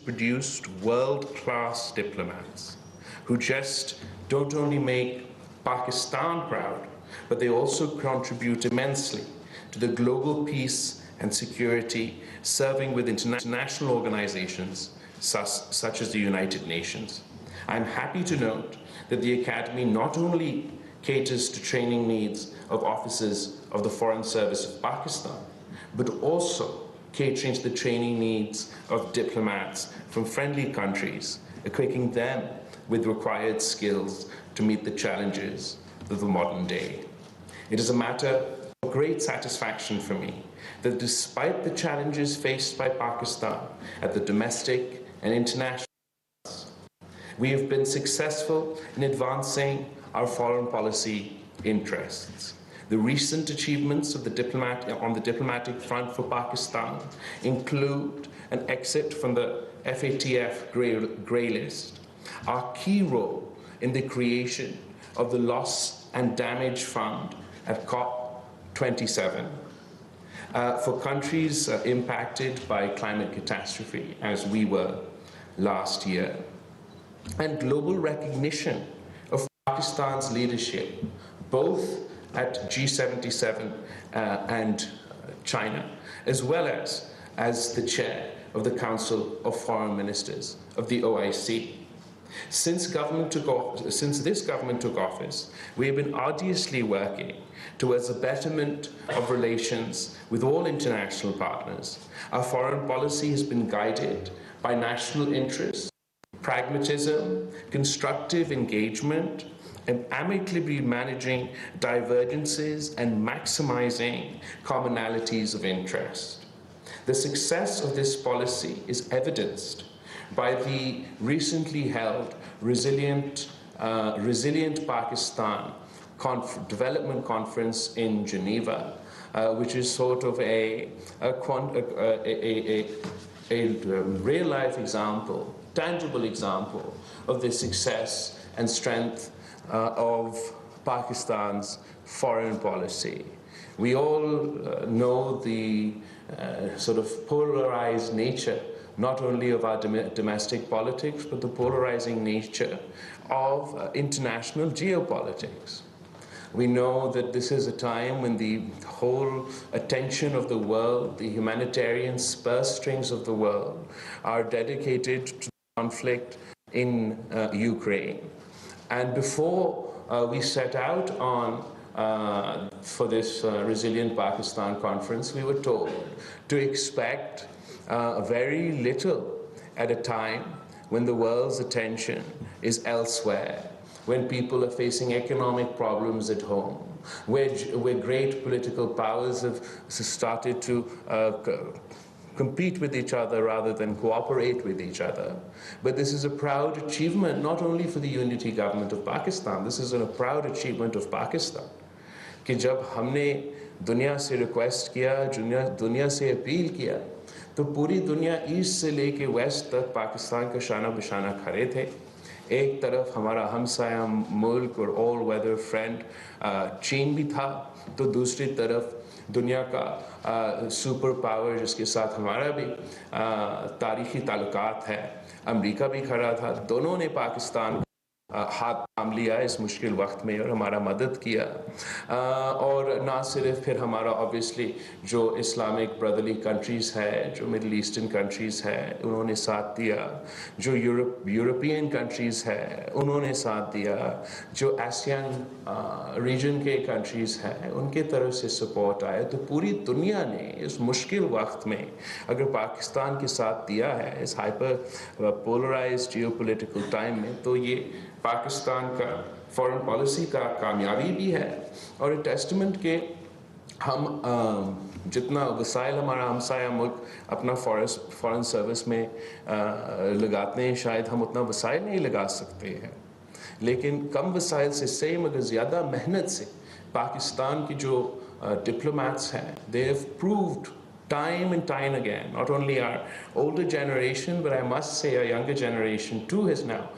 produced world-class diplomats who just don't only make Pakistan proud, but they also contribute immensely to the global peace and security, serving with international organizations such as the United Nations. I'm happy to note that the Academy not only caters to training needs of officers of the Foreign Service of Pakistan, but also catering to the training needs of diplomats from friendly countries, equipping them with required skills to meet the challenges of the modern day. It is a matter of great satisfaction for me that despite the challenges faced by Pakistan at the domestic and international levels, we have been successful in advancing our foreign policy interests. The recent achievements of on the diplomatic front for Pakistan include an exit from the FATF grey list, our key role in the creation of the Loss and Damage Fund at COP27 for countries impacted by climate catastrophe, as we were last year, and global recognition of Pakistan's leadership, both at G77 and China, as well as the chair of the Council of Foreign Ministers of the OIC. Since this government took office, we have been arduously working towards the betterment of relations with all international partners. Our foreign policy has been guided by national interests, pragmatism, constructive engagement, and amicably managing divergences and maximizing commonalities of interest. The success of this policy is evidenced by the recently held Resilient Pakistan Development Conference in Geneva, which is sort of a real-life example, tangible example of the success and strength of Pakistan's foreign policy. We all know the sort of polarized nature, not only of our domestic politics, but the polarizing nature of international geopolitics. We know that this is a time when the whole attention of the world, the humanitarian purse strings of the world, are dedicated to the conflict in Ukraine. And before we set out for this Resilient Pakistan conference, we were told to expect very little at a time when the world's attention is elsewhere, when people are facing economic problems at home, where great political powers have started to compete with each other rather than cooperate with each other. But this is a proud achievement, not only for the unity government of Pakistan, this is a proud achievement of Pakistan, कि जब हमने दुनिया से request किया, दुनिया से appeal किया, तो पूरी दुनिया ईस्ट से लेके वेस्ट तक पाकिस्तान का शाना बशाना खड़े थे। एक तरफ हमारा हमसाया मुल्क और ऑल वेदर फ्रेंड चीन भी था, तो दूसरी तरफ दुनिया का सुपर पावर जिसके साथ हमारा भी तारीखी ताल्लुकात है, अमेरिका भी खड़ा था। दोनों ने पाकिस्तान हाथ थाम लिया इस मुश्किल वक्त में और हमारा मदद किया। और ना सिर्फ फिर हमारा ऑब्वियसली जो इस्लामिक ब्रदरली कंट्रीज़ है, जो मिडल ईस्टर्न कंट्रीज़ है, उन्होंने साथ दिया, जो यूरोपियन कंट्रीज़ है उन्होंने साथ दिया, जो एशियन रीजन के कंट्रीज़ हैं उनके तरफ से सपोर्ट आया। तो पूरी दुनिया ने इस मुश्किल वक्त में अगर पाकिस्तान के साथ दिया है इस हाइपर पोलराइज्ड जियोपॉलिटिकल टाइम में, तो ये पाकिस्तान का फॉरेन पॉलिसी का कामयाबी भी है और टेस्टमेंट के हम जितना वसाइल हमारा हमसाया मुल्क अपना फॉरेन सर्विस में लगाते हैं, शायद हम उतना वसाइल नहीं लगा सकते हैं, लेकिन कम वसाइल से सेम अगर ज़्यादा मेहनत से पाकिस्तान की जो diplomats हैं, they have proved time and time again, not only our older generation, but I must say our younger generation too has now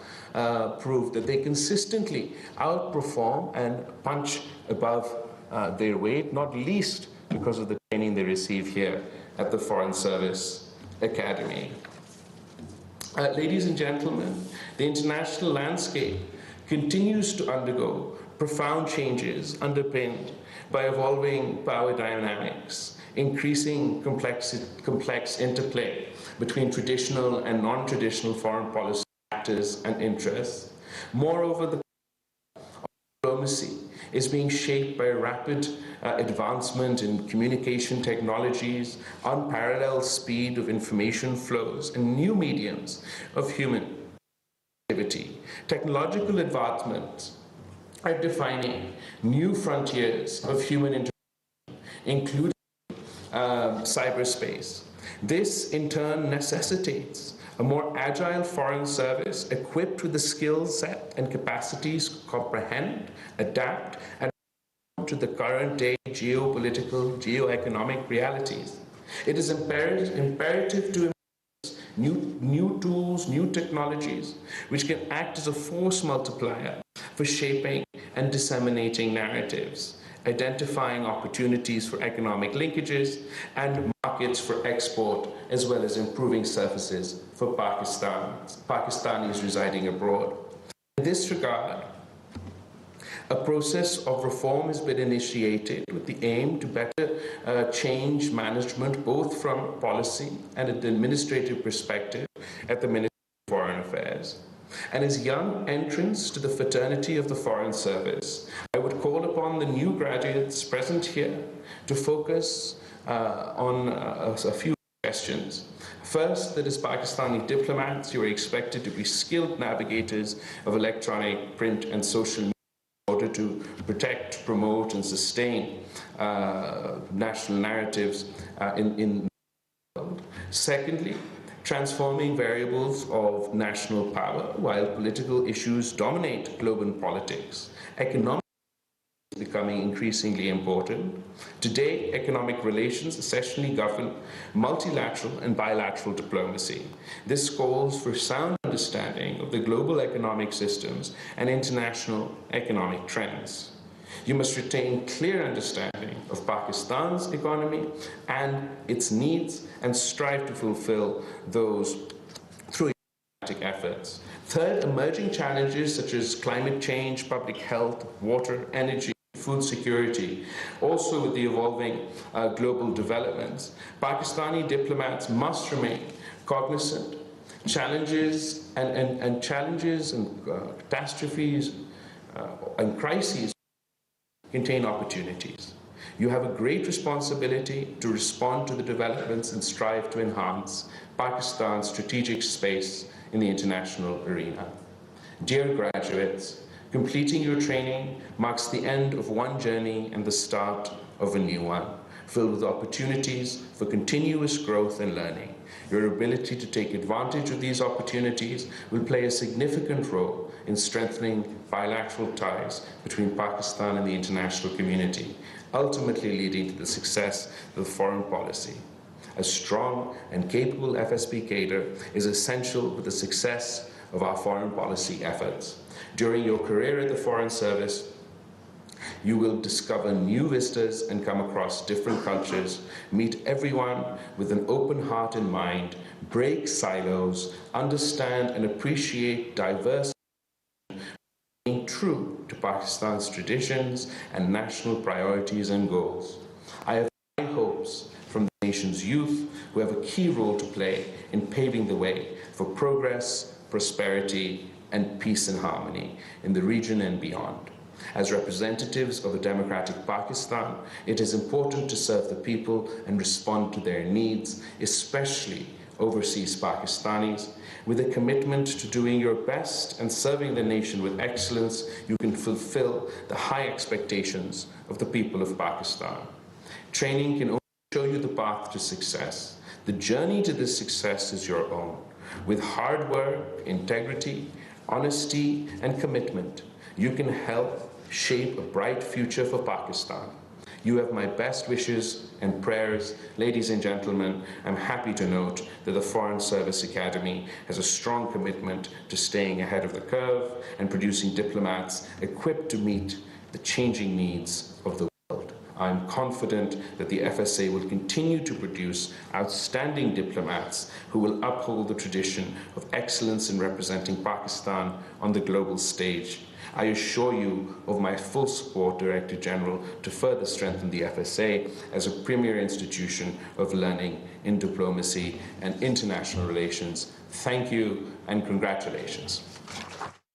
proved that they consistently outperform and punch above their weight, not least because of the training they receive here at the Foreign Service Academy. Ladies and gentlemen, the international landscape continues to undergo profound changes underpinned by evolving power dynamics, increasing complex interplay between traditional and non-traditional foreign policy actors and interests. Moreover, the diplomacy is being shaped by rapid advancement in communication technologies, unparalleled speed of information flows, and new mediums of human activity. Technological advancements are defining new frontiers of human interaction, including cyberspace. This, in turn, necessitates a more agile foreign service equipped with the skill set and capacities to comprehend, adapt, and respond to the current day geopolitical, geoeconomic realities. It is imperative to embrace new tools, new technologies, which can act as a force multiplier for shaping and disseminating narratives, identifying opportunities for economic linkages and markets for export, as well as improving services for Pakistanis residing abroad. In this regard, a process of reform has been initiated with the aim to better change management, both from policy and an administrative perspective at the Ministry of Foreign Affairs. And as young entrants to the fraternity of the Foreign Service, I would call upon the new graduates present here to focus on a few questions. First, that as Pakistani diplomats, you are expected to be skilled navigators of electronic, print, and social media in order to protect, promote, and sustain national narratives in the world. Secondly, transforming variables of national power while political issues dominate global politics. Economic is becoming increasingly important. Today, economic relations essentially govern multilateral and bilateral diplomacy. This calls for sound understanding of the global economic systems and international economic trends. You must retain clear understanding of Pakistan's economy and its needs and strive to fulfill those through diplomatic efforts. Third, emerging challenges such as climate change, public health, water, energy, food security, also with the evolving global developments. Pakistani diplomats must remain cognizant challenges and catastrophes and crises contain opportunities. You have a great responsibility to respond to the developments and strive to enhance Pakistan's strategic space in the international arena. Dear graduates, completing your training marks the end of one journey and the start of a new one, filled with opportunities for continuous growth and learning. Your ability to take advantage of these opportunities will play a significant role in strengthening bilateral ties between Pakistan and the international community, ultimately leading to the success of foreign policy. A strong and capable FSP cadre is essential for the success of our foreign policy efforts. During your career at the Foreign Service, you will discover new vistas and come across different cultures, meet everyone with an open heart and mind, break silos, understand and appreciate diverse, being true to Pakistan's traditions and national priorities and goals. I have high hopes from the nation's youth, who have a key role to play in paving the way for progress, prosperity, and peace and harmony in the region and beyond. As representatives of a democratic Pakistan, it is important to serve the people and respond to their needs, especially overseas Pakistanis. With a commitment to doing your best and serving the nation with excellence, you can fulfill the high expectations of the people of Pakistan. Training can only show you the path to success. The journey to this success is your own. With hard work, integrity, honesty, and commitment, you can help shape a bright future for Pakistan. You have my best wishes and prayers. Ladies and gentlemen, I'm happy to note that the Foreign Service Academy has a strong commitment to staying ahead of the curve and producing diplomats equipped to meet the changing needs of the world. I'm confident that the FSA will continue to produce outstanding diplomats who will uphold the tradition of excellence in representing Pakistan on the global stage. I assure you of my full support, Director General, to further strengthen the FSA as a premier institution of learning in diplomacy and international relations. Thank you and congratulations.